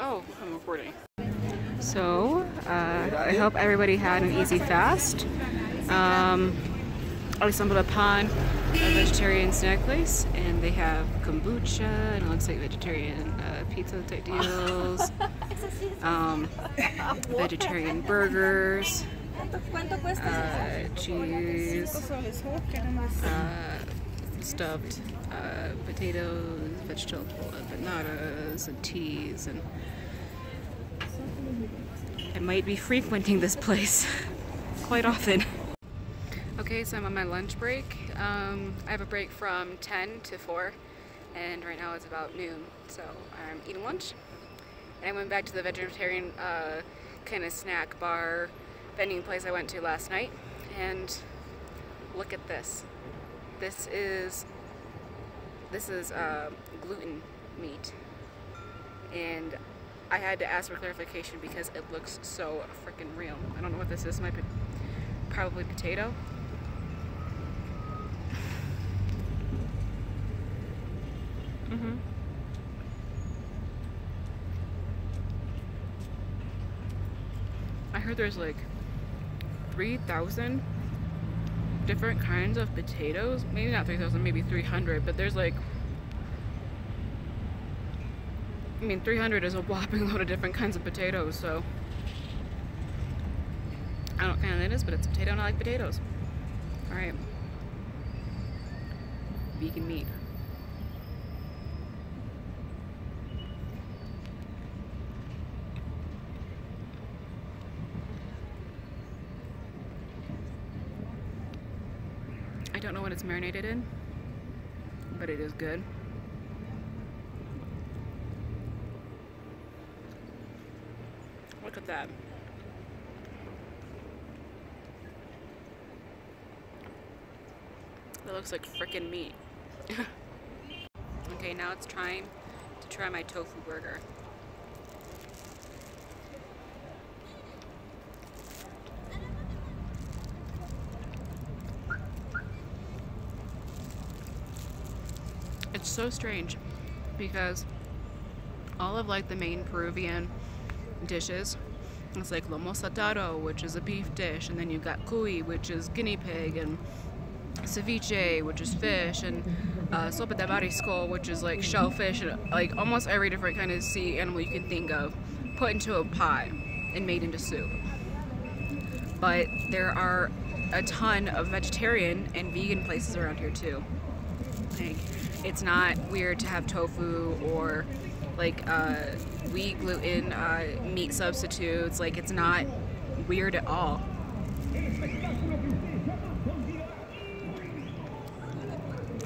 Oh, I'm recording. So, I hope everybody had an easy fast. I stumbled upon a vegetarian snack place, and they have kombucha, and it looks like vegetarian pizza type deals, vegetarian burgers, cheese, stuffed potatoes, vegetable empanadas, and teas, and I might be frequenting this place quite often. Okay, so I'm on my lunch break. I have a break from 10 to 4, and right now it's about noon, so I'm eating lunch. And I went back to the vegetarian kind of snack bar vending place I went to last night, and look at this. This is gluten meat, and I had to ask for clarification because it looks so freaking real. I don't know what this is. Probably potato. I heard there's like 3,000 different kinds of potatoes. Maybe not 3,000, maybe 300, but there's like, I mean, 300 is a whopping load of different kinds of potatoes, so I don't know what kind it is, but it's a potato and I like potatoes. Alright. Vegan meat. I don't know what it's marinated in, but it is good. Look at that. That looks like frickin' meat. Okay, now it's time to try my tofu burger. It's so strange because all of like the main Peruvian dishes, it's like lomo saltado, which is a beef dish, and then you've got cuy, which is guinea pig, and ceviche, which is fish, and sopa de marisco, which is like shellfish, and like almost every different kind of sea animal you can think of put into a pot and made into soup. But there are a ton of vegetarian and vegan places around here too. Like, it's not weird to have tofu or like wheat gluten meat substitutes. Like, it's not weird at all.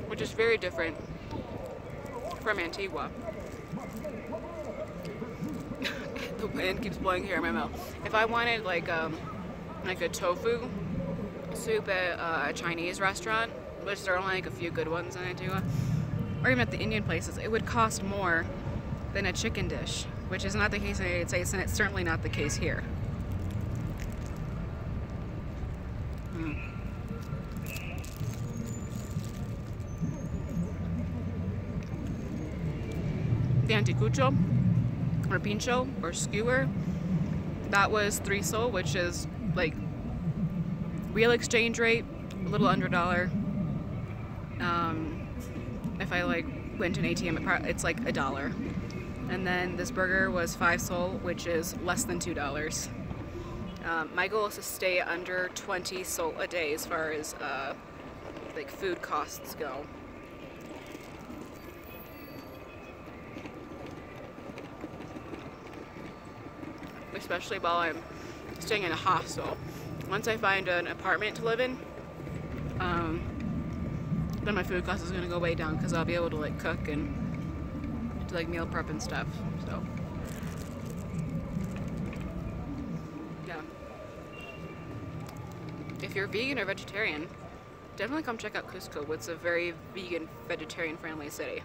Which is very different from Antigua. The wind keeps blowing here in my mouth. If I wanted like a tofu soup at a Chinese restaurant, which there are only like a few good ones in Antigua, or even at the Indian places, it would cost more than a chicken dish, which is not the case in the United States, and it's certainly not the case here. The Anticucho, or pincho, or skewer, that was 3 sol, which is like real exchange rate, a little under $1. If I like went to an ATM, it's like $1. And then this burger was 5 sol, which is less than $2. My goal is to stay under 20 sol a day as far as like food costs go. Especially while I'm staying in a hostel. Once I find an apartment to live in, then my food cost is going to go way down because I'll be able to like cook and do like meal prep and stuff. So yeah, if you're vegan or vegetarian, definitely come check out Cusco. It's a very vegan, vegetarian friendly city.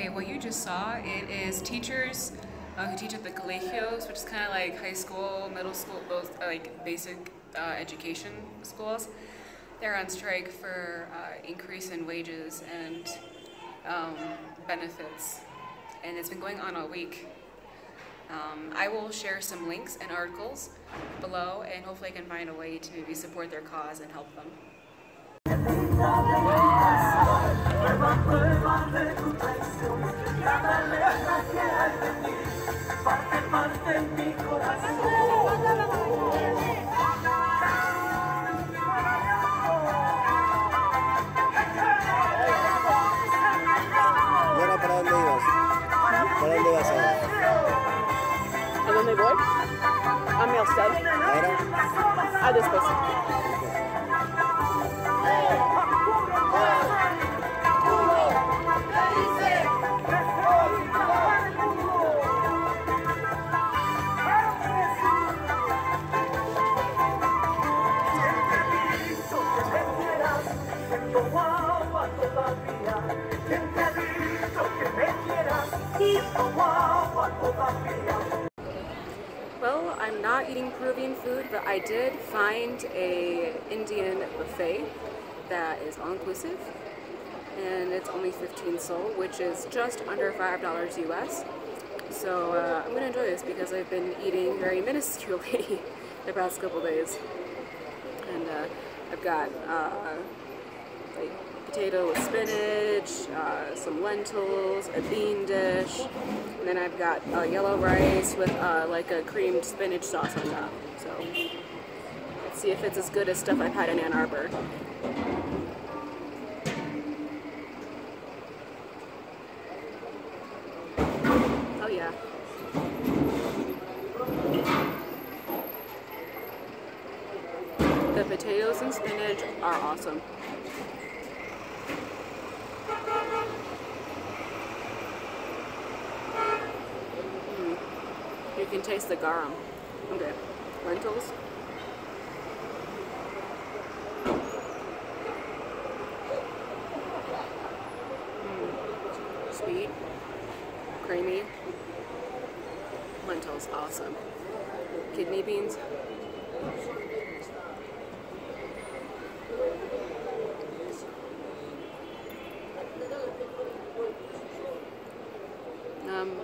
Okay, what you just saw, it is teachers who teach at the colegios, which is kind of like high school, middle school, both like basic education schools. They're on strike for increase in wages and benefits, and it's been going on all week. I will share some links and articles below, and hopefully I can find a way to maybe support their cause and help them. ¿Y ahora para dónde ibas? ¿Para dónde vas ahora? ¿A dónde voy? A mi hostel. ¿Ahora? A después. Well, I'm not eating Peruvian food, but I did find a Indian buffet that is all-inclusive, and it's only 15 sol, which is just under $5 US. So I'm going to enjoy this because I've been eating very minusculely the past couple days. And I've got like potato with spinach, some lentils, a bean dish, and then I've got yellow rice with like a creamed spinach sauce on top. So let's see if it's as good as stuff I've had in Ann Arbor. Oh yeah. The potatoes and spinach are awesome. You can taste the garam. Okay, lentils. Sweet, creamy. Lentils, awesome. Kidney beans.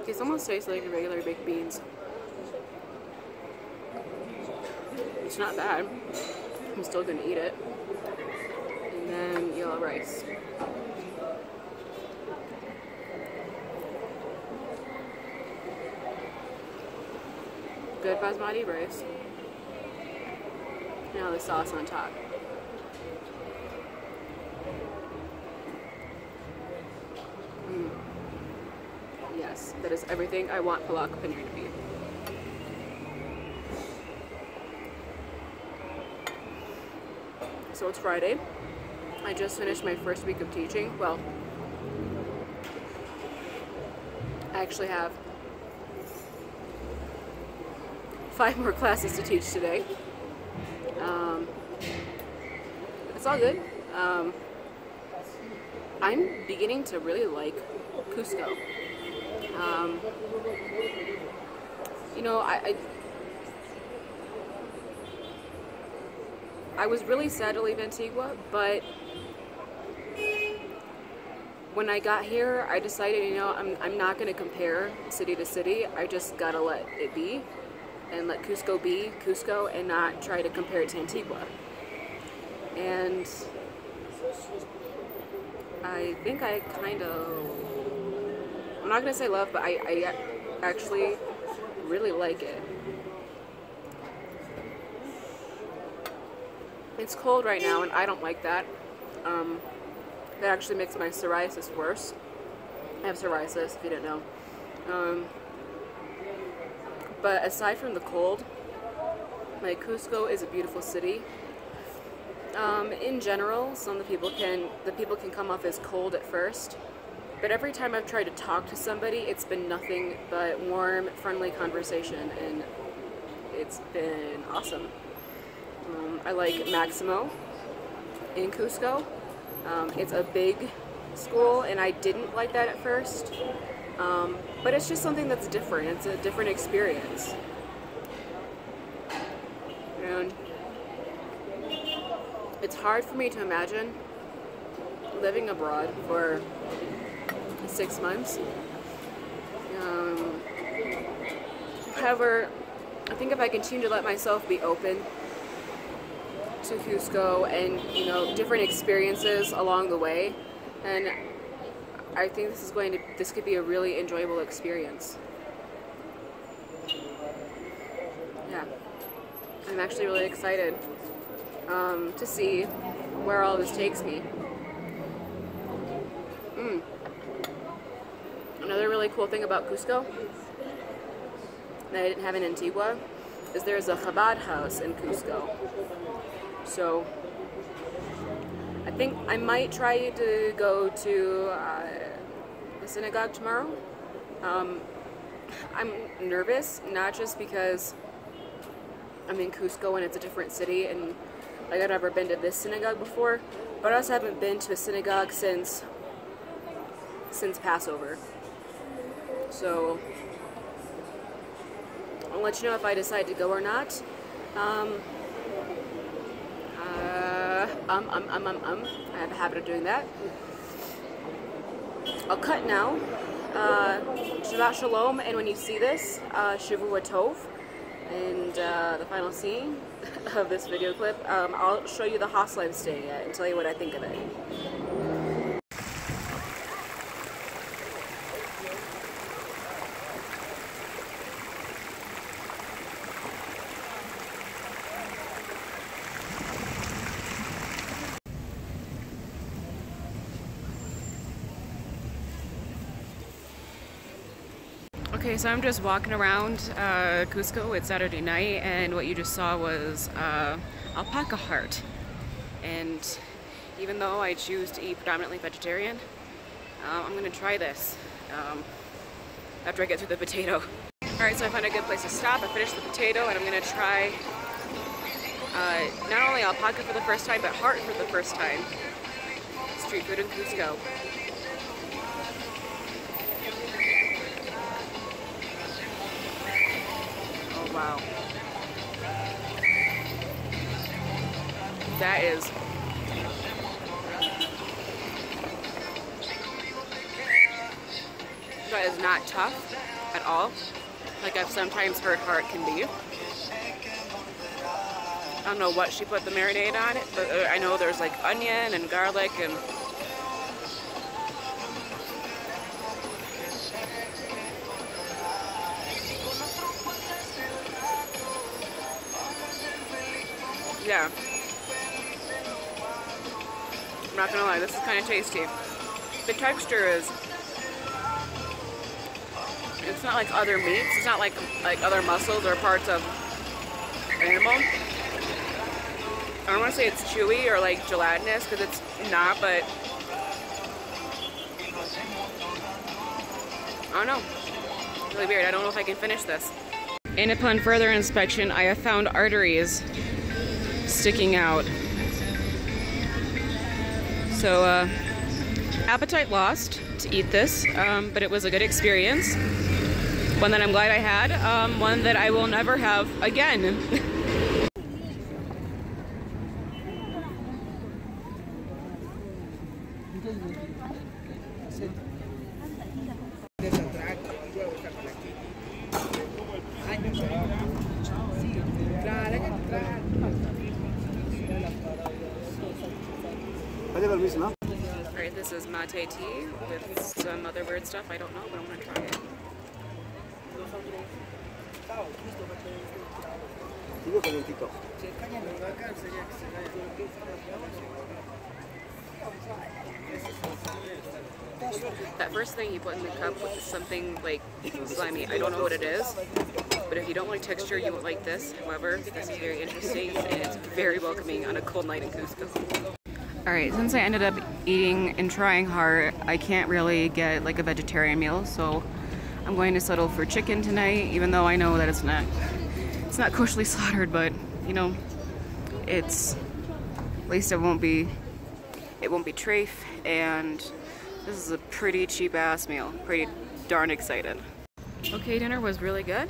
These almost taste like regular baked beans. It's not bad. I'm still gonna eat it. And then yellow rice. Good basmati rice. Now the sauce on top. Yes, that is everything I want palak paneer to be. So it's Friday. I just finished my first week of teaching. Well, I actually have 5 more classes to teach today. It's all good. I'm beginning to really like Cusco. You know, I was really sad to leave Antigua, but when I got here, I decided, you know, I'm not going to compare city to city. I just gotta let it be, and let Cusco be Cusco, and not try to compare it to Antigua. And I think I kind of, I'm not going to say love, but I actually really like it. It's cold right now, and I don't like that. That actually makes my psoriasis worse. I have psoriasis, if you didn't know. But aside from the cold, like, Cusco is a beautiful city. In general, the people can come off as cold at first, but every time I've tried to talk to somebody, it's been nothing but warm, friendly conversation, and it's been awesome. I like Maximo in Cusco. It's a big school, and I didn't like that at first. But it's just something that's different. It's a different experience. And it's hard for me to imagine living abroad for 6 months. However, I think if I continue to let myself be open to Cusco and, you know, different experiences along the way, and I think this could be a really enjoyable experience. Yeah, I'm actually really excited to see where all this takes me. Another really cool thing about Cusco that I didn't have in Antigua is there's a Chabad house in Cusco. So I think I might try to go to the synagogue tomorrow. I'm nervous, not just because I'm in Cusco and it's a different city and like I've never been to this synagogue before, but I also haven't been to a synagogue since Passover. So I'll let you know if I decide to go or not. I have a habit of doing that. I'll cut now. Shabbat Shalom, and when you see this, Shavua Tov, and the final scene of this video clip, I'll show you the hostel I'm staying at and tell you what I think of it. Okay, so I'm just walking around Cusco. It's Saturday night, and what you just saw was alpaca heart. And even though I choose to eat predominantly vegetarian, I'm gonna try this after I get through the potato. Alright, so I found a good place to stop. I finished the potato, and I'm gonna try not only alpaca for the first time, but heart for the first time. Street food in Cusco. Wow. That is not tough at all, like I've sometimes heard heart can be. I don't know what she put the marinade on it, but I know there's like onion and garlic and yeah. I'm not gonna lie, this is kind of tasty. The texture is, it's not like other meats, it's not like other muscles or parts of animal. I don't want to say it's chewy or like gelatinous, because it's not, but I don't know. It's really weird. I don't know if I can finish this. And upon further inspection, I have found arteries sticking out. So appetite lost to eat this, but it was a good experience. One that I'm glad I had, one that I will never have again. Alright, this is mate tea with some other weird stuff. I don't know, but I'm gonna try it. That first thing you put in the cup was something like slimy. I don't know what it is, but if you don't like texture, you won't like this. However, this is very interesting and it's very welcoming on a cold night in Cusco. Alright, since I ended up eating and trying heart, I can't really get like a vegetarian meal, so I'm going to settle for chicken tonight, even though I know that it's not kosherly slaughtered, but you know, at least it won't be treif, and This is a pretty cheap ass meal. Pretty darn excited. Okay, dinner was really good.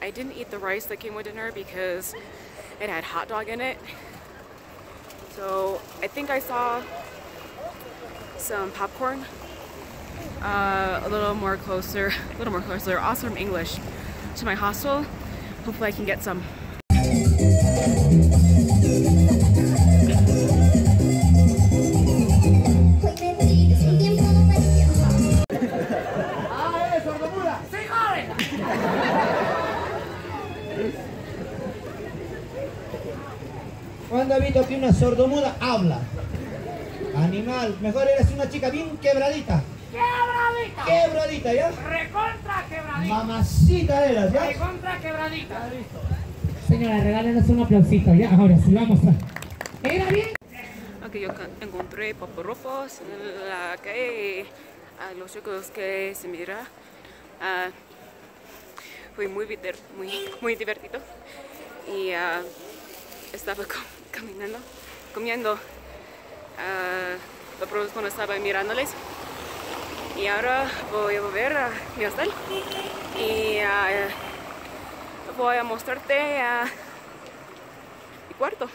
I didn't eat the rice that came with dinner because it had hot dog in it. So I think I saw some popcorn. A little more closer, awesome English to my hostel. Hopefully I can get some. ¿Cuándo ha visto que una sordomuda habla? Animal, mejor eres una chica bien quebradita. ¡Quebradita! Quebradita, ¿ya? ¡Recontra quebradita! Mamacita eras, ¿ya? ¡Recontra quebradita! Señora, regálenos un aplausito, ya, ahora sí, vamos a... ¿Era bien? Aquí yo encontré paparrofos en la calle, a los chicos que se mira. Fue muy divertido y estaba comiendo los productos cuando estaba mirándoles. Y ahora voy a volver a mi hostel y voy a mostrarte mi cuarto.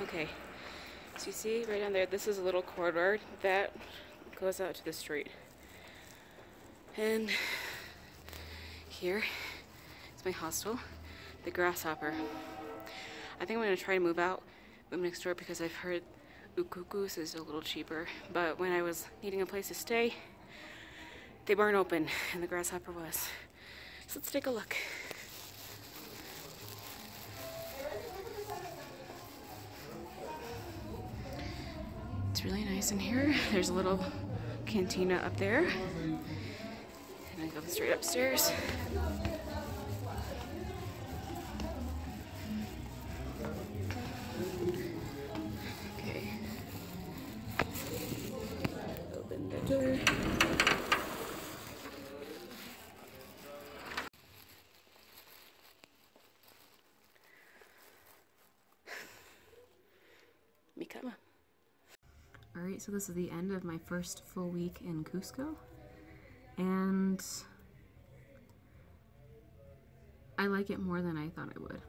Okay, so you see right down there, this is a little corridor that goes out to the street. And here is my hostel, the Grasshopper. I think I'm going to try to move next door because I've heard Ukukus is a little cheaper. But when I was needing a place to stay, they weren't open and the Grasshopper was. So let's take a look. It's really nice in here. There's a little cantina up there. And I go straight upstairs. Okay. Open the door. Mi cama. Alright, so this is the end of my first full week in Cusco, and I like it more than I thought I would.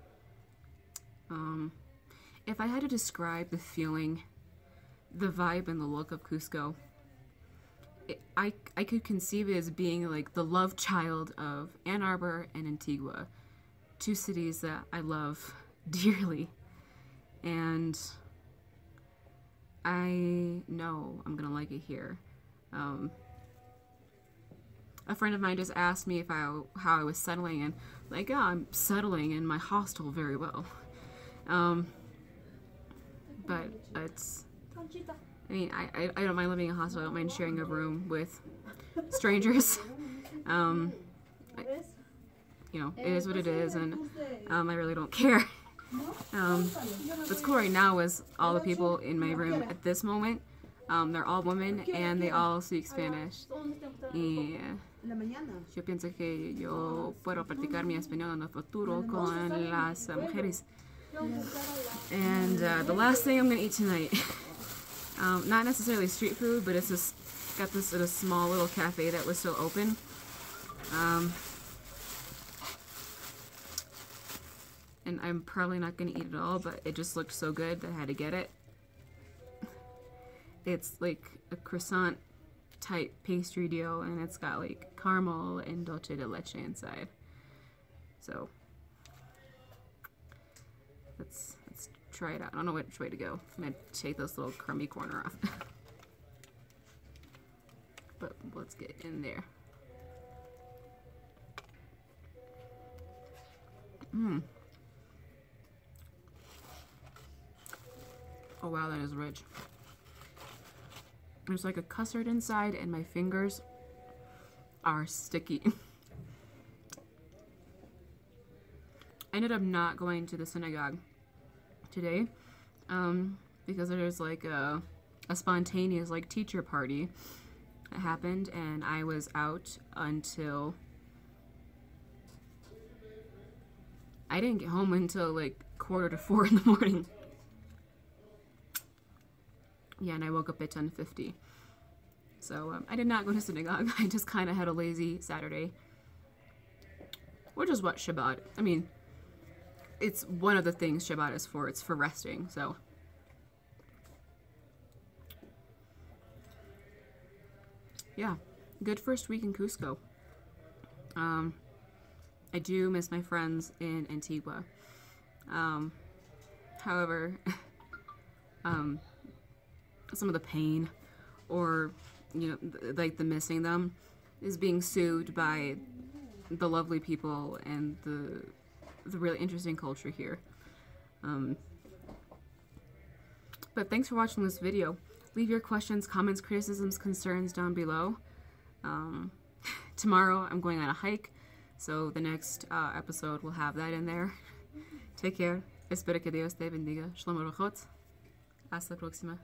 If I had to describe the feeling, the vibe, and the look of Cusco, I could conceive it as being like the love child of Ann Arbor and Antigua, two cities that I love dearly, and I know I'm gonna like it here. A friend of mine just asked me how I was settling, and like, oh, I'm settling in my hostel very well. But it's, I mean, I don't mind living in a hostel. I don't mind sharing a room with strangers. You know, it is what it is, and I really don't care. What's cool right now is all the people in my room at this moment, they're all women and they all speak Spanish. Y yo pienso que yo puedo practicar mi español en el futuro con las mujeres. And the last thing I'm gonna eat tonight, not necessarily street food, but it's just got this at a small little cafe that was still open. And I'm probably not going to eat it all, but it just looked so good that I had to get it. It's like a croissant type pastry deal, and it's got like caramel and dulce de leche inside. So let's try it out. I don't know which way to go. I'm going to take this little crumby corner off. But let's get in there. Oh wow, that is rich. There's like a custard inside and my fingers are sticky. I ended up not going to the synagogue today because there's like a spontaneous like teacher party that happened, and I was out until I didn't get home until like 3:45 in the morning. Yeah, and I woke up at 10:50. So I did not go to synagogue. I just kind of had a lazy Saturday. Which is what Shabbat, I mean, it's one of the things Shabbat is for. It's for resting, so. Yeah, good first week in Cusco. I do miss my friends in Antigua. However, some of the pain or, you know, like the missing them is being soothed by the lovely people and the really interesting culture here. But thanks for watching this video. Leave your questions, comments, criticisms, concerns down below. Tomorrow I'm going on a hike, so the next episode will have that in there. Take care. Espero que Dios te bendiga. Shalom Baruchot. Hasta la próxima.